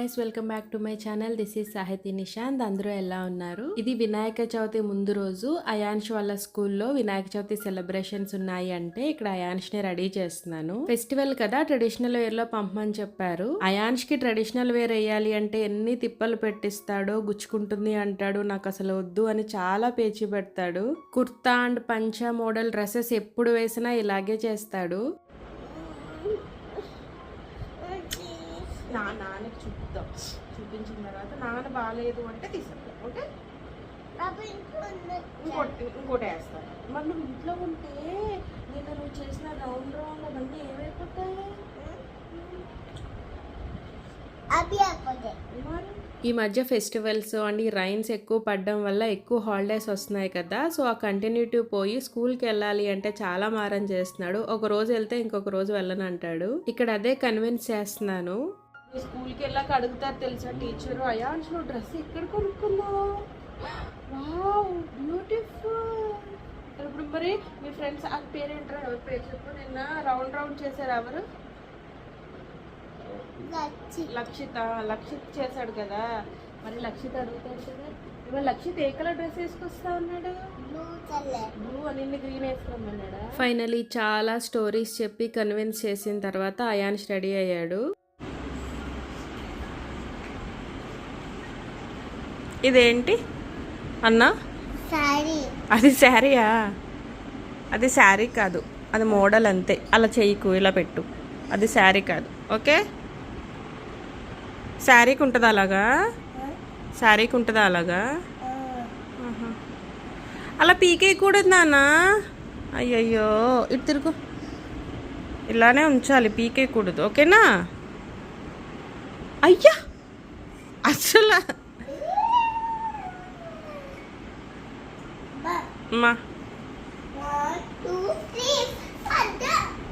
Guys, welcome back to my channel. This is సాహితీ నిశాంత్. అందరూ ఎలా ఉన్నారు? ఇది వినాయక చవితి ముందు రోజు అయాన్ష్ వాళ్ళ స్కూల్లో వినాయక చవితి సెలబ్రేషన్స్ ఉన్నాయి అంటే ఇక్కడ అయాన్ష్ ని రెడీ చేస్తున్నాను. ఫెస్టివల్ కదా, ట్రెడిషనల్ వేర్ లో పంపమని చెప్పారు. అయాన్ష్ కి ట్రెడిషనల్ వేర్ వేయాలి అంటే ఎన్ని తిప్పలు పెట్టిస్తాడో, గుచ్చుకుంటుంది అంటాడు, నాకు అసలు వద్దు అని చాలా పేచి పెడతాడు. కుర్తా అండ్ పంచా మోడల్ డ్రెస్సెస్ ఎప్పుడు వేసినా ఇలాగే చేస్తాడు. నాన్నకి చూపుతాం, చూపించిన తర్వాత నాన్న బాగాలేదు అంటే తీసుకుంటాం. ఓకే, ఇంకోటి వేస్తాను. మరి నువ్వు ఇంట్లో ఉంటే నేను నువ్వు చేసిన రౌండ్ అవన్నీ ఏమైపోతాయి? ఈ మధ్య ఫెస్టివల్స్ అండ్ ఈ రైన్స్ ఎక్కువ పడడం వల్ల ఎక్కువ హాలిడేస్ వస్తున్నాయి కదా, సో ఆ కంటిన్యూటీ పోయి స్కూల్కి వెళ్ళాలి అంటే చాలా మారం చేస్తున్నాడు. ఒక రోజు వెళ్తే ఇంకొక రోజు వెళ్ళను అంటాడు. ఇక్కడ అదే కన్విన్స్ చేస్తున్నాను. స్కూల్కి వెళ్ళాక అడుగుతారు తెలుసా టీచరు, అయాన్ష్ నువ్వు డ్రెస్ ఎక్కడ కొనుక్కున్నావు? Wow, beautiful. ఇప్పుడు మరి మీ ఫ్రెండ్స్ ఆ పేరేంటారు, ఎవరి పేరు చెప్పు. నిన్న రౌండ్ చేశారు ఎవరు? లక్షిత్ చేశాడు కదా. మరి లక్షిత్ అడుగుతాడు కదా, ఇవాళ లక్షిత్ ఏ కలర్ డ్రెస్ వేసుకొస్తా ఉన్నాడు? బ్లూ అని గ్రీన్ వేసుకోమన్నాడా? ఫైనలీ చాలా స్టోరీస్ చెప్పి కన్విన్స్ చేసిన తర్వాత అయాన్ష్ రెడీ అయ్యాడు. ఇదేంటి అన్నా? అది శారీయా? అది శారీ కాదు, అది మోడల్ అంతే. అలా చెయ్యకు, ఇలా పెట్టు. అది శారీ కాదు. ఓకే, శారీకి ఉంటుందా అలాగా? శారీకి ఉంటుందా అలాగా? అలా పీకేయకూడదు నాన్న. అయ్యయ్యో, ఇటు తిరుగు. ఇలానే ఉంచాలి, పీకేయకూడదు. ఓకేనా? అయ్యా, అసలు అమ్మా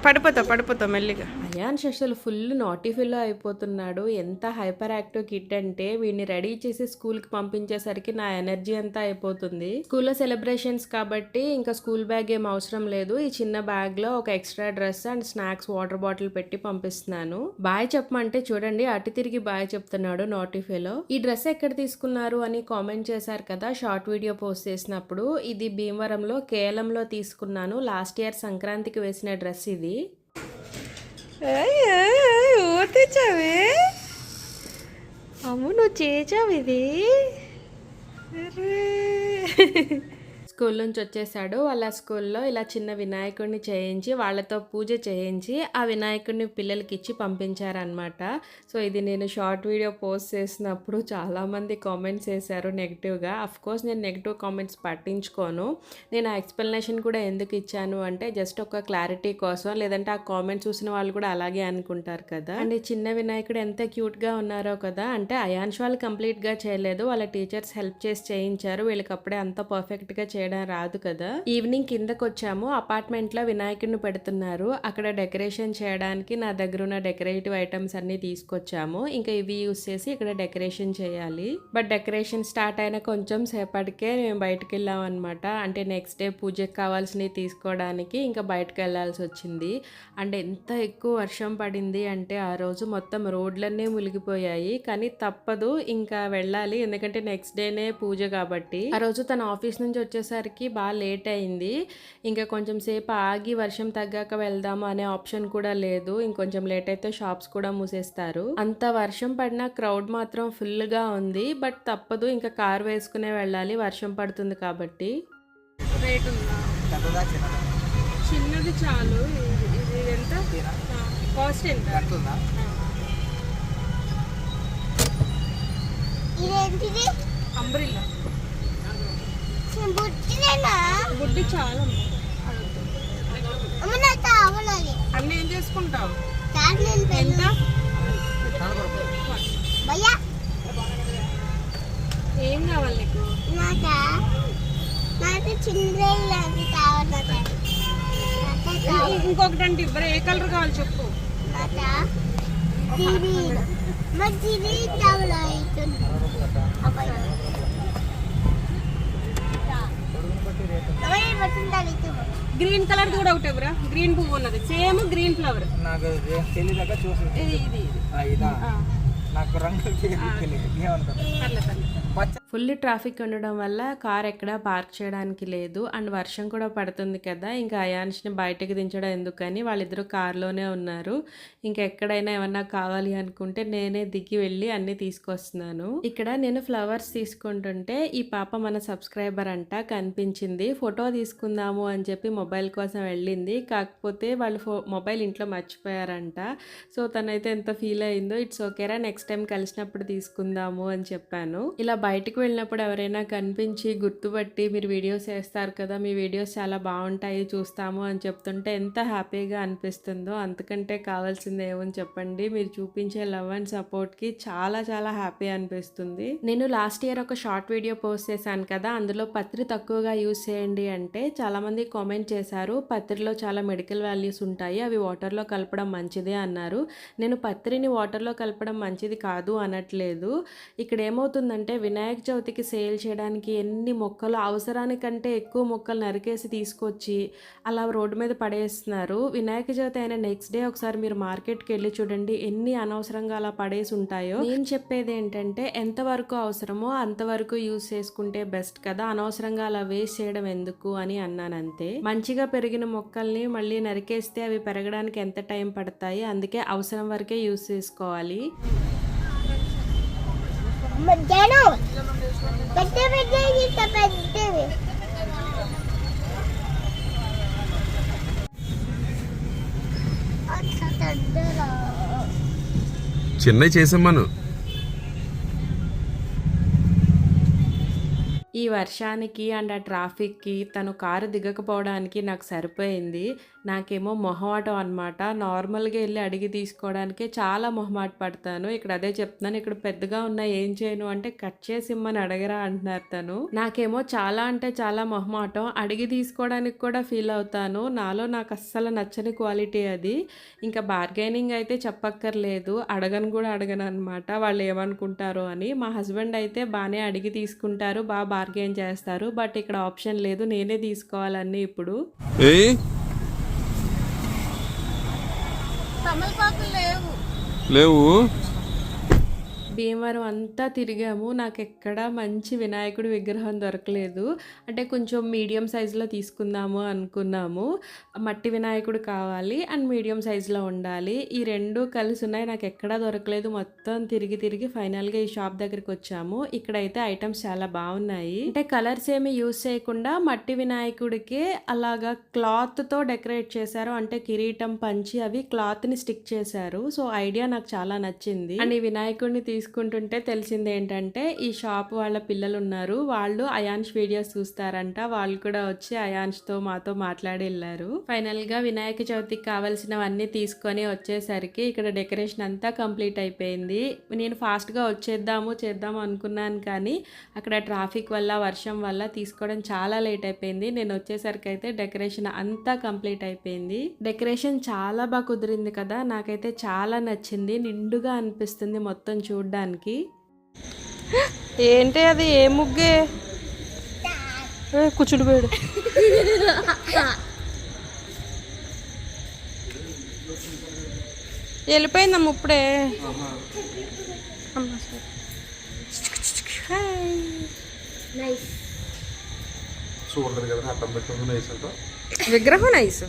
పడిపోతావు మెల్లిగా. అయాన్ష్ అసలు ఫుల్ నాటిఫిల్లో అయిపోతున్నాడు. ఎంత హైపర్ యాక్టివ్ కిడ్ అంటే వీడిని రెడీ చేసి స్కూల్కి పంపించేసరికి నా ఎనర్జీ అంతా అయిపోతుంది. స్కూల్లో సెలబ్రేషన్స్ కాబట్టి ఇంకా స్కూల్ బ్యాగ్ ఏం అవసరం లేదు. ఈ చిన్న బ్యాగ్ లో ఒక extra dress and snacks water bottle పెట్టి పంపిస్తున్నాను. బాయ్ చెప్పమంటే చూడండి అటు తిరిగి బాయ్ చెప్తున్నాడు నాటిఫిలో. ఈ డ్రెస్ ఎక్కడ తీసుకున్నారు అని కామెంట్ చేశారు కదా షార్ట్ వీడియో పోస్ట్ చేసినప్పుడు. ఇది భీమవరంలో కేఎల్ఎంలో తీసుకున్నాను. లాస్ట్ ఇయర్ సంక్రాంతికి వేసిన డ్రెస్ ఇది. తెచ్చావే అమ్ము, నువ్వు చేచావు ఇది. స్కూల్ నుంచి వచ్చేసాడు. వాళ్ళ స్కూల్లో ఇలా చిన్న వినాయకుడిని చేయించి వాళ్ళతో పూజ చేయించి ఆ వినాయకుడిని పిల్లలకి ఇచ్చి పంపించారనమాట. సో ఇది నేను షార్ట్ వీడియో పోస్ట్ చేసినప్పుడు చాలామంది కామెంట్స్ చేశారు నెగిటివ్గా. అఫ్కోర్స్ నేను నెగిటివ్ కామెంట్స్ పట్టించుకోను. నేను ఆ ఎక్స్ప్లెనేషన్ కూడా ఎందుకు ఇచ్చాను అంటే జస్ట్ ఒక క్లారిటీ కోసం, లేదంటే ఆ కామెంట్ చూసిన వాళ్ళు కూడా అలాగే అనుకుంటారు కదా. అండ్ ఈ చిన్న వినాయకుడు ఎంత క్యూట్గా ఉన్నారో కదా. అంటే అయాన్ష్ వాళ్ళు కంప్లీట్గా చేయలేదు, వాళ్ళ టీచర్స్ హెల్ప్ చేసి చేయించారు. వీళ్ళకి అప్పుడే అంత పర్ఫెక్ట్గా చేయడం రాదు కదా. ఈవినింగ్ కిందకు వచ్చాము. అపార్ట్మెంట్ లో వినాయకుడిని పెడుతున్నారు. అక్కడ డెకరేషన్ చేయడానికి నా దగ్గర ఉన్న డెకరేటివ్ ఐటమ్స్ అన్ని తీసుకొచ్చాము. ఇంకా ఇవి యూస్ చేసి ఇక్కడ డెకరేషన్ చేయాలి. బట్ డెకరేషన్ స్టార్ట్ అయిన కొంచెం సేపటికే మేము బయటకు వెళ్ళాం అనమాట. అంటే నెక్స్ట్ డే పూజకి కావాల్సినవి తీసుకోవడానికి ఇంకా బయటకు వెళ్లాల్సి వచ్చింది. అంటే ఎంత ఎక్కువ వర్షం పడింది అంటే ఆ రోజు మొత్తం రోడ్లన్నీ మునిగిపోయాయి. కానీ తప్పదు, ఇంకా వెళ్ళాలి, ఎందుకంటే నెక్స్ట్ డేనే పూజ కాబట్టి. ఆ రోజు తన ఆఫీస్ నుంచి వచ్చేసరికి బాగా లేట్ అయింది. ఇంకా కొంచెం సేపు ఆగి వర్షం తగ్గాక వెళ్దాము అనే ఆప్షన్ కూడా లేదు. ఇంకొంచెం లేట్ అయితే షాప్స్ కూడా మూసేస్తారు. అంత వర్షం పడినా క్రౌడ్ మాత్రం ఫుల్ గా ఉంది. బట్ తప్పదు, ఇంకా కార్ వేసుకునే వెళ్ళాలి, వర్షం పడుతుంది కాబట్టి. రేట్ ఉందా? చిన్నది చాలు. ఇది ఎంత కాస్ట్? ఎంత? అంబ్రిల్లా బుడ్డి చాలా. అన్నీ ఏం చేసుకుంటావు? ఎంత? ఏం కావాలి నీకు? ఇంకొకటి అంటే ఇవ్వరు. ఏ కలర్ కావాలి చెప్పు. గ్రీన్ కలర్ కూడా ఒకటి ఎవరా? గ్రీన్ పువ్వు ఉన్నది, సేమ్ గ్రీన్ ఫ్లవర్. నాకు తెలియక చూసి ఇది నాకు రంగు ఫుల్ ట్రాఫిక్ ఉండడం వల్ల కార్ ఎక్కడ పార్క్ చేయడానికి లేదు. అండ్ వర్షం కూడా పడుతుంది కదా, ఇంకా అయాన్ష్ని బయటకు దించడం ఎందుకని వాళ్ళిద్దరూ కార్లోనే ఉన్నారు. ఇంకా ఎక్కడైనా ఏమన్నా కావాలి అనుకుంటే నేనే దిగి వెళ్ళి అన్నీ తీసుకొస్తున్నాను. ఇక్కడ నేను ఫ్లవర్స్ తీసుకుంటుంటే ఈ పాప మన సబ్స్క్రైబర్ అంట కనిపించింది. ఫోటో తీసుకుందాము అని చెప్పి మొబైల్ కోసం వెళ్ళింది. కాకపోతే వాళ్ళు మొబైల్ ఇంట్లో మర్చిపోయారంట. సో తనైతే ఎంత ఫీల్ అయిందో. ఇట్స్ ఓకేరా, నెక్స్ట్ టైం కలిసినప్పుడు తీసుకుందాము అని చెప్పాను. ఇలా బయటకు వెళ్ళినప్పుడు ఎవరైనా కనిపించి గుర్తుపట్టి మీరు వీడియోస్ వేస్తారు కదా, మీ వీడియోస్ చాలా బాగుంటాయి చూస్తాము అని చెప్తుంటే ఎంత హ్యాపీగా అనిపిస్తుందో. అంతకంటే కావాల్సింది ఏమని చెప్పండి. మీరు చూపించే లవ్ అండ్ సపోర్ట్కి చాలా చాలా హ్యాపీ అనిపిస్తుంది. నేను లాస్ట్ ఇయర్ ఒక షార్ట్ వీడియో పోస్ట్ చేశాను కదా, అందులో పత్రి తక్కువగా యూస్ చేయండి అంటే చాలామంది కామెంట్ చేశారు పత్రిలో చాలా మెడికల్ వాల్యూస్ ఉంటాయి, అవి వాటర్లో కలపడం మంచిదే అన్నారు. నేను పత్రిని వాటర్లో కలపడం మంచిది కాదు అనట్లేదు. ఇక్కడ ఏమవుతుందంటే వినాయక చవితికి సేల్ చేయడానికి ఎన్ని మొక్కలు అవసరానికంటే ఎక్కువ మొక్కలు నరికేసి తీసుకొచ్చి అలా రోడ్డు మీద పడేస్తున్నారు. వినాయక చవితి అయిన నెక్స్ట్ డే ఒకసారి మీరు మార్కెట్కి వెళ్ళి చూడండి ఎన్ని అనవసరంగా అలా పడేసి ఉంటాయో. నేను చెప్పేది ఏంటంటే ఎంతవరకు అవసరమో అంతవరకు యూజ్ చేసుకుంటే బెస్ట్ కదా, అనవసరంగా అలా వేస్ట్ చేయడం ఎందుకు అని అన్నాను అంతే. మంచిగా పెరిగిన మొక్కల్ని మళ్ళీ నరికేస్తే అవి పెరగడానికి ఎంత టైం పడతాయి, అందుకే అవసరం వరకే యూజ్ చేసుకోవాలి. చిన్నవి చేసామను. ఈ వర్షానికి అండ్ ఆ ట్రాఫిక్కి తను కారు దిగకపోవడానికి నాకు సరిపోయింది. నాకేమో మొహమాటం అనమాట. నార్మల్గా వెళ్ళి అడిగి తీసుకోవడానికే చాలా మొహమాట పడతాను. ఇక్కడ అదే చెప్తున్నాను, ఇక్కడ పెద్దగా ఉన్నా ఏం చేయను అంటే కట్ చేసి ఇమ్మని అడగరా అంటున్నారు తను. నాకేమో చాలా అంటే చాలా మొహమాటం, అడిగి తీసుకోవడానికి కూడా ఫీల్ అవుతాను. నాలో నాకు అస్సలు నచ్చని క్వాలిటీ అది. ఇంకా బార్గెనింగ్ అయితే చెప్పక్కర్లేదు, అడగను కూడా అడగను అనమాట, వాళ్ళు ఏమనుకుంటారో అని. మా హస్బెండ్ అయితే బాగానే అడిగి తీసుకుంటారు, బాగా బార్గెన్ చేస్తారు. బట్ ఇక్కడ ఆప్షన్ లేదు, నేనే తీసుకోవాలన్నీ. ఇప్పుడు లేవు భీమవరం అంతా తిరిగాము, నాకు ఎక్కడ మంచి వినాయకుడి విగ్రహం దొరకలేదు. అంటే కొంచెం మీడియం సైజులో తీసుకుందాము అనుకున్నాము. మట్టి వినాయకుడు కావాలి అండ్ మీడియం సైజులో ఉండాలి, ఈ రెండు కలిసి ఉన్నాయి. నాకు ఎక్కడా దొరకలేదు. మొత్తం తిరిగి తిరిగి ఫైనల్గా ఈ షాప్ దగ్గరికి వచ్చాము. ఇక్కడైతే ఐటమ్స్ చాలా బాగున్నాయి. అంటే కలర్స్ ఏమి యూస్ చేయకుండా మట్టి వినాయకుడికి అలాగా క్లాత్తో డెకరేట్ చేశారు. అంటే కిరీటం, పంచి అవి క్లాత్ని స్టిక్ చేశారు. సో ఐడియా నాకు చాలా నచ్చింది. అండ్ ఈ వినాయకుడిని తీసుకుంటుంటే తెలిసింది ఏంటంటే ఈ షాప్ వాళ్ళ పిల్లలు ఉన్నారు, వాళ్ళు అయాన్ష్ వీడియోస్ చూస్తారంట. వాళ్ళు కూడా వచ్చి అయాన్ష్తో మాతో మాట్లాడి వెళ్ళారు. ఫైనల్ గా వినాయక చవితికి కావాల్సినవన్నీ తీసుకొని వచ్చేసరికి ఇక్కడ డెకరేషన్ అంతా కంప్లీట్ అయిపోయింది. నేను ఫాస్ట్ గా చేద్దాము అనుకున్నాను, కానీ అక్కడ ట్రాఫిక్ వల్ల వర్షం వల్ల తీసుకోవడం చాలా లేట్ అయిపోయింది. నేను వచ్చేసరికి అయితే డెకరేషన్ అంతా కంప్లీట్ అయిపోయింది. డెకరేషన్ చాలా బాగా కుదిరింది కదా, నాకైతే చాలా నచ్చింది. నిండుగా అనిపిస్తుంది మొత్తం చూడడానికి. ఏంటి అది, ఏ ముగ్గే కూర్చుడు పోయాడు. వెళ్ళిపోయిందమ్మ ఇప్పుడే. విగ్రహం నైస్.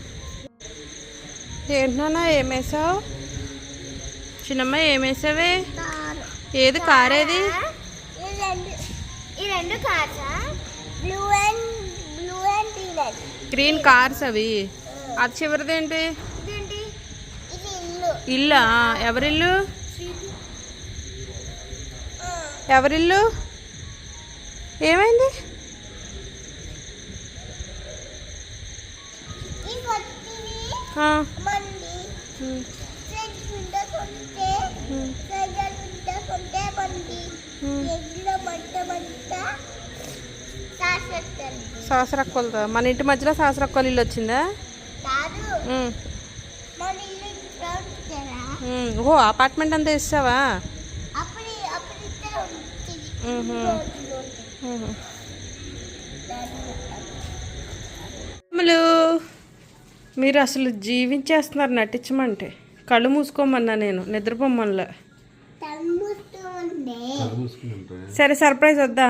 ఏంటన్నా ఏమేసావు చిన్నమ్మ, ఏమేసావే? ఏది కారేది? గ్రీన్ కార్స్ అవి. అది చివరిదేంటి? ఇల్లా? ఎవరిల్లు? ఎవరిల్లు? ఏమైంది? సాసరక్కలతో మన ఇంటి మధ్యలో సాసరక్కల ఇల్లు వచ్చిందా? ఓ అపార్ట్మెంట్ అంతా ఇస్తావా? మీరు అసలు జీవించేస్తున్నారు నటించమంటే. కళ్ళు మూసుకోమన్నా నేను నిద్రపోమ్మల్లా. సరే సర్ప్రైజ్ వద్దా?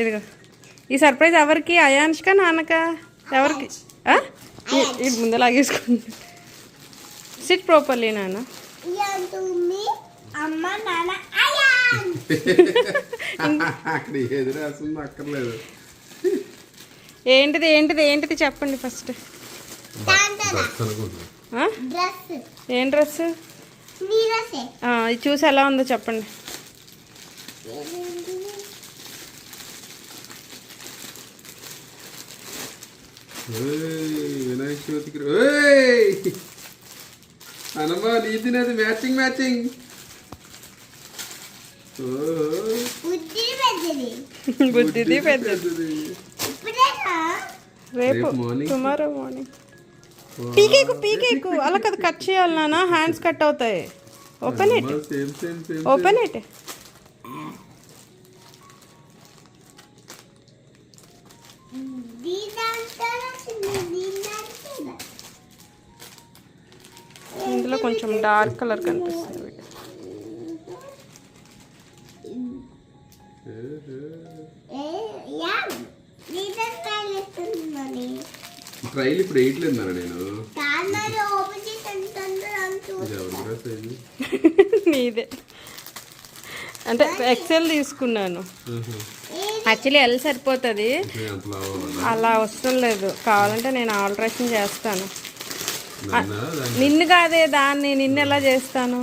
ఇదిగో ఈ సర్ప్రైజ్ ఎవరికి? అయాన్ష్క నాన్నక ఎవరికి? ఇది ముందు లాగేసుకుంది. సిట్ ప్రాపర్లీ నాన్న. అక్కడ ఏది రాసిందో అక్కర్లేదు. ఏంటిది ఏంటిది ఏంటిది చెప్పండి ఫస్ట్. ఏం డ్రెస్? ఇది చూసి ఎలా ఉందో చెప్పండి. వినాయక చవితికి అనమ్మా నీది నాది మ్యాచింగ్ మ్యాచింగ్. బుద్ధిది పెద్దది. రేపు టుమారో మార్నింగ్. పీకేకు అలా కదా కట్ చేయాలి నాన్న, హ్యాండ్స్ కట్ అవుతాయి. Open it, open it. ఇందులో కొంచెం డార్క్ కలర్ కనిపిస్తుంది. ట్రైల్ ఇప్పుడు వేయట్లేదు నేను. నీదే అంటే ఎక్సెల్ తీసుకున్నాను. యాక్చువల్లీ ఎల్ సరిపోతుంది, అలా వస్తుంది లేదు. కావాలంటే నేను ఆల్టరేషన్ చేస్తాను. నిన్ను కాదే దాన్ని, నిన్ను ఎలా చేస్తాను?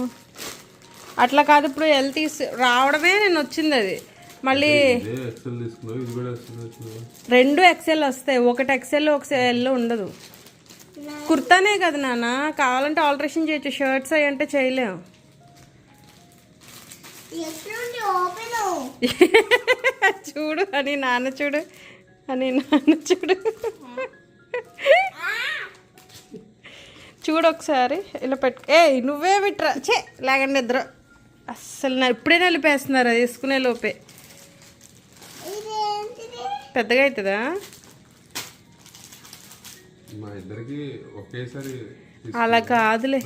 అట్లా కాదు, ఇప్పుడు ఎల్ రావడమే నేను వచ్చింది. అది మళ్ళీ రెండు ఎక్సెల్ వస్తాయి, ఒకటి ఎక్సెల్ ఒకసారి ఎల్ ఉండదు. కుర్తానే కదా నాన్న, కావాలంటే ఆల్టరేషన్ చేయొచ్చు. షర్ట్స్ అవి అంటే చేయలేము. చూడు అని నాన్న చూడు, అని నాన్న చూడు. చూడు ఒకసారి ఇలా పెట్టు. నువ్వే విట్రా లేకండి ఇద్దరు. అస్సలు నా ఇప్పుడే నలిపేస్తున్నారు అది వేసుకునే లోపే. పెద్దగా అవుతుందా? మా ఇద్దరికి ఒకేసారి అలా కాదులే,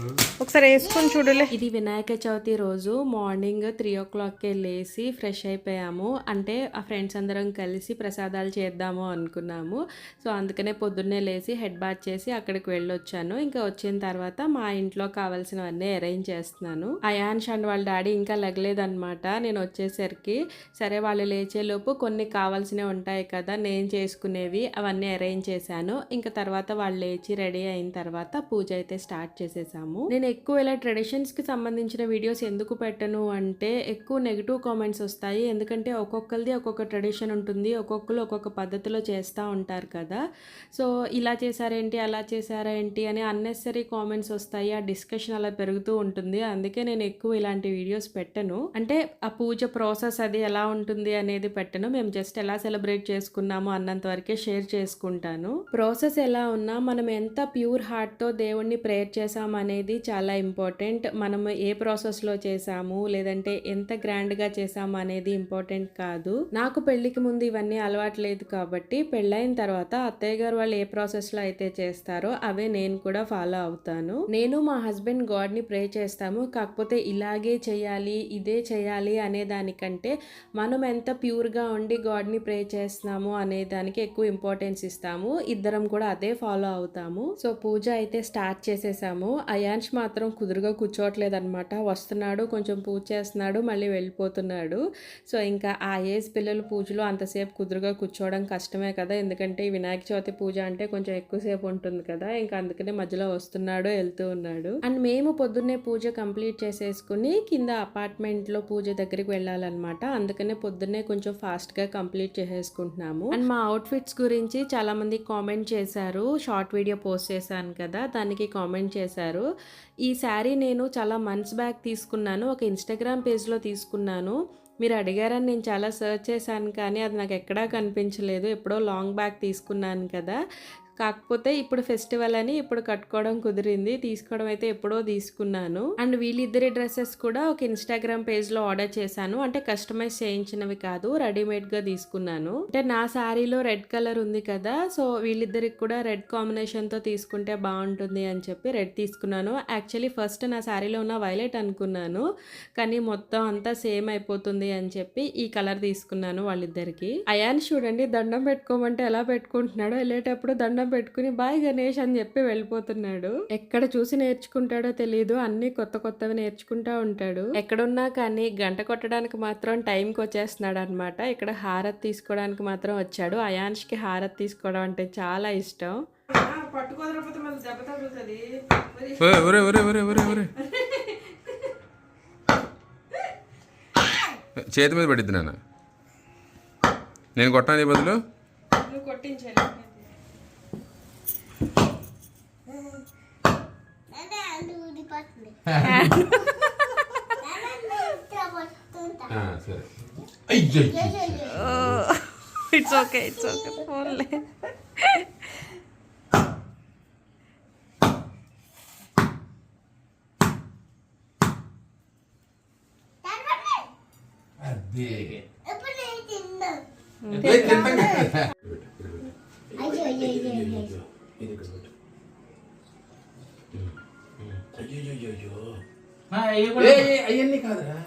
ఒకసారి వేసుకొని చూడలే. ఇది వినాయక చవితి రోజు మార్నింగ్ 3 o'clockకే లేచి ఫ్రెష్ అయిపోయాము. అంటే ఆ ఫ్రెండ్స్ అందరం కలిసి ప్రసాదాలు చేద్దాము అనుకున్నాము. సో అందుకనే పొద్దున్నే లేచి హెడ్ బాత్ చేసి అక్కడికి వెళ్ళొచ్చాను. ఇంకా వచ్చిన తర్వాత మా ఇంట్లో కావాల్సినవన్నీ అరేంజ్ చేస్తున్నాను. అయాన్ష్ అండ్ వాళ్ళ డాడీ ఇంకా లెగలేదన్నమాట నేను వచ్చేసరికి. సరే వాళ్ళు లేచేలోపు కొన్ని కావాల్సినవి ఉంటాయి కదా నేను చేసుకునేవి, అవన్నీ అరేంజ్ చేశాను. ఇంకా తర్వాత వాళ్ళు లేచి రెడీ అయిన తర్వాత పూజ అయితే స్టార్ట్ చేసేసాము. నేను ఎక్కువ ఇలా ట్రెడిషన్స్కి సంబంధించిన వీడియోస్ ఎందుకు పెట్టను అంటే ఎక్కువ నెగిటివ్ కామెంట్స్ వస్తాయి. ఎందుకంటే ఒక్కొక్కరిది ఒక్కొక్క ట్రెడిషన్ ఉంటుంది, ఒక్కొక్కరు ఒక్కొక్క పద్ధతిలో చేస్తూ ఉంటారు కదా. సో ఇలా చేశారేంటి అలా చేశారేంటి అని అన్నెసరీ కామెంట్స్ వస్తాయి, ఆ డిస్కషన్ అలా పెరుగుతూ ఉంటుంది. అందుకే నేను ఎక్కువ ఇలాంటి వీడియోస్ పెట్టను. అంటే ఆ పూజ ప్రాసెస్ అది ఎలా ఉంటుంది అనేది పెట్టను. మేము జస్ట్ ఎలా సెలబ్రేట్ చేసుకున్నాము అన్నంత వరకే షేర్ చేసుకుంటాను. ప్రాసెస్ ఎలా ఉన్నా మనం ఎంత ప్యూర్ హార్ట్తో దేవుణ్ణి ప్రేయర్ చేసాము అనేది చాలా ఇంపార్టెంట్. మనము ఏ ప్రాసెస్లో చేసాము లేదంటే ఎంత గ్రాండ్గా చేసాము అనేది ఇంపార్టెంట్ కాదు. నాకు పెళ్లికి ముందు ఇవన్నీ అలవాటు లేదు కాబట్టి పెళ్ళైన తర్వాత అత్తయ్య గారు వాళ్ళు ఏ ప్రాసెస్లో అయితే చేస్తారో అవే నేను కూడా ఫాలో అవుతాను. నేను మా హస్బెండ్ గాడ్ని ప్రే చేస్తాము. కాకపోతే ఇలాగే చేయాలి ఇదే చేయాలి అనే దానికంటే మనం ఎంత ప్యూర్గా ఉండి గాడ్ని ప్రే చేస్తున్నాము అనే దానికి ఎక్కువ ఇంపార్టెన్స్ ఇస్తాము. ఇద్దరం కూడా అదే ఫాలో అవుతాము. సో పూజ అయితే స్టార్ట్ చేసేసాము. అయాన్ష్ మాత్రం కుదురుగా కూర్చోవట్లేదు అనమాట. వస్తున్నాడు, కొంచెం పూజ చేస్తున్నాడు, మళ్ళీ వెళ్ళిపోతున్నాడు. సో ఇంకా ఆ ఏజ్ పిల్లలు పూజలో అంతసేపు కుదురుగా కూర్చోవడం కష్టమే కదా, ఎందుకంటే ఈ వినాయక చవితి పూజ అంటే కొంచెం ఎక్కువసేపు ఉంటుంది కదా. ఇంకా అందుకనే మధ్యలో వస్తున్నాడు వెళ్తూ ఉన్నాడు. అండ్ మేము పొద్దున్నే పూజ కంప్లీట్ చేసేసుకుని కింద అపార్ట్మెంట్లో పూజ దగ్గరికి వెళ్ళాలన్నమాట. అందుకనే పొద్దున్నే కొంచెం ఫాస్ట్గా కంప్లీట్ చేసేసుకుంటున్నాము. అండ్ మా అవుట్ఫిట్స్ గురించి చాలా మంది కామెంట్ చేశారు. షార్ట్ వీడియో పోస్ట్ చేశాను కదా, దానికి కామెంట్ చేశారు. ఈ శారీ నేను చాలా మంత్స్ బ్యాక్ తీసుకున్నాను, ఒక ఇన్స్టాగ్రామ్ పేజ్లో తీసుకున్నాను. మీరు అడిగారని నేను చాలా సర్చ్ చేశాను కానీ అది నాకు ఎక్కడా కనిపించలేదు. ఎప్పుడో లాంగ్ బ్యాక్ తీసుకున్నాను కదా. కాకపోతే ఇప్పుడు ఫెస్టివల్ అని ఇప్పుడు కట్టుకోవడం కుదిరింది. తీసుకోవడం అయితే ఎప్పుడో తీసుకున్నాను. అండ్ వీళ్ళిద్దరి డ్రెస్సెస్ కూడా ఒక ఇన్స్టాగ్రామ్ పేజ్లో ఆర్డర్ చేశాను. అంటే కస్టమైజ్ చేయించినవి కాదు, రెడీమేడ్గా తీసుకున్నాను. అంటే నా శారీలో రెడ్ కలర్ ఉంది కదా, సో వీళ్ళిద్దరికి కూడా రెడ్ కాంబినేషన్తో తీసుకుంటే బాగుంటుంది అని చెప్పి రెడ్ తీసుకున్నాను. యాక్చువల్లీ ఫస్ట్ నా శారీలో ఉన్న వైలెట్ అనుకున్నాను, కానీ మొత్తం అంతా సేమ్ అయిపోతుంది అని చెప్పి ఈ కలర్ తీసుకున్నాను వాళ్ళిద్దరికి. అయాన్ చూడండి దండం పెట్టుకోమంటే ఎలా పెట్టుకుంటున్నాడో, వెళ్ళేటప్పుడు దండం పెట్టుకుని బాయ్ గణేష్ అని చెప్పి వెళ్ళిపోతున్నాడు. ఎక్కడ చూసి నేర్చుకుంటాడో తెలియదు, అన్ని కొత్త కొత్తవి నేర్చుకుంటా ఉంటాడు. ఎక్కడున్నా కానీ గంట కొట్టడానికి మాత్రం టైంకి వచ్చేస్తున్నాడు అనమాట. ఇక్కడ హారత్ తీసుకోవడానికి మాత్రం వచ్చాడు. అయాన్ష్కి హారత్ తీసుకోవడం అంటే చాలా ఇష్టం. చేతి మీద పడిద్ది నాన్న, నేను కొట్టాను బదులు. సరే, ఇట్స్ ఓకే ఫోన్లే.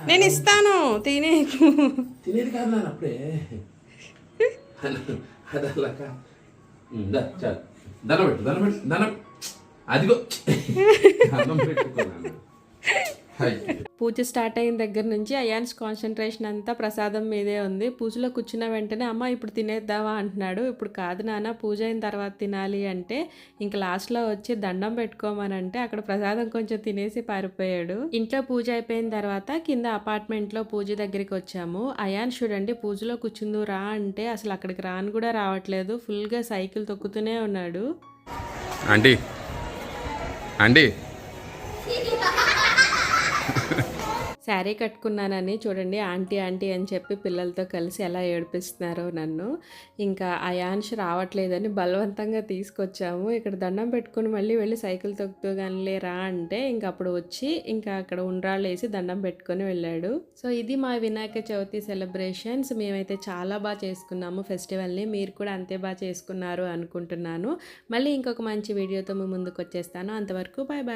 నేను ఇస్తాను, తినేది కాదు నాన్న అప్పుడే. చాలు, దండం అదిగో అన్నం పెట్టుకున్నాను. పూజ స్టార్ట్ అయిన దగ్గర నుంచి అయాన్స్ కాన్సన్ట్రేషన్ అంతా ప్రసాదం మీదే ఉంది. పూజలో కూర్చున్న వెంటనే అమ్మ ఇప్పుడు తినేద్దావా అంటున్నాడు. ఇప్పుడు కాదు నాన్న, పూజ అయిన తర్వాత తినాలి అంటే ఇంకా లాస్ట్లో వచ్చి దండం పెట్టుకోమనంటే అక్కడ ప్రసాదం కొంచెం తినేసి పారిపోయాడు. ఇంట్లో పూజ అయిపోయిన తర్వాత కింద అపార్ట్మెంట్లో పూజ దగ్గరికి వచ్చాము. అయాన్ చూడండి పూజలో కూర్చుందు రా అంటే అసలు అక్కడికి రాను కూడా రావట్లేదు, ఫుల్గా సైకిల్ తొక్కుతూనే ఉన్నాడు. ఆంటీ ఆంటీ శారీ కట్టుకున్నానని చూడండి ఆంటీ ఆంటీ అని చెప్పి పిల్లలతో కలిసి ఎలా ఏడిపిస్తున్నారో నన్ను. ఇంకా అయాన్ష్ రావట్లేదని బలవంతంగా తీసుకొచ్చాము. ఇక్కడ దండం పెట్టుకుని మళ్ళీ వెళ్ళి సైకిల్ తొక్కుతూ కానీ రా అంటే ఇంకా అప్పుడు వచ్చి ఇంకా అక్కడ ఉండ్రాళ్ళు వేసి దండం పెట్టుకొని వెళ్ళాడు. సో ఇది మా వినాయక చవితి సెలబ్రేషన్స్. మేమైతే చాలా బాగా చేసుకున్నాము ఫెస్టివల్ని. మీరు కూడా అంతే బాగా చేసుకున్నారు అనుకుంటున్నాను. మళ్ళీ ఇంకొక మంచి వీడియోతో మీ ముందుకు వచ్చేస్తాను. అంతవరకు బాయ్ బాయ్.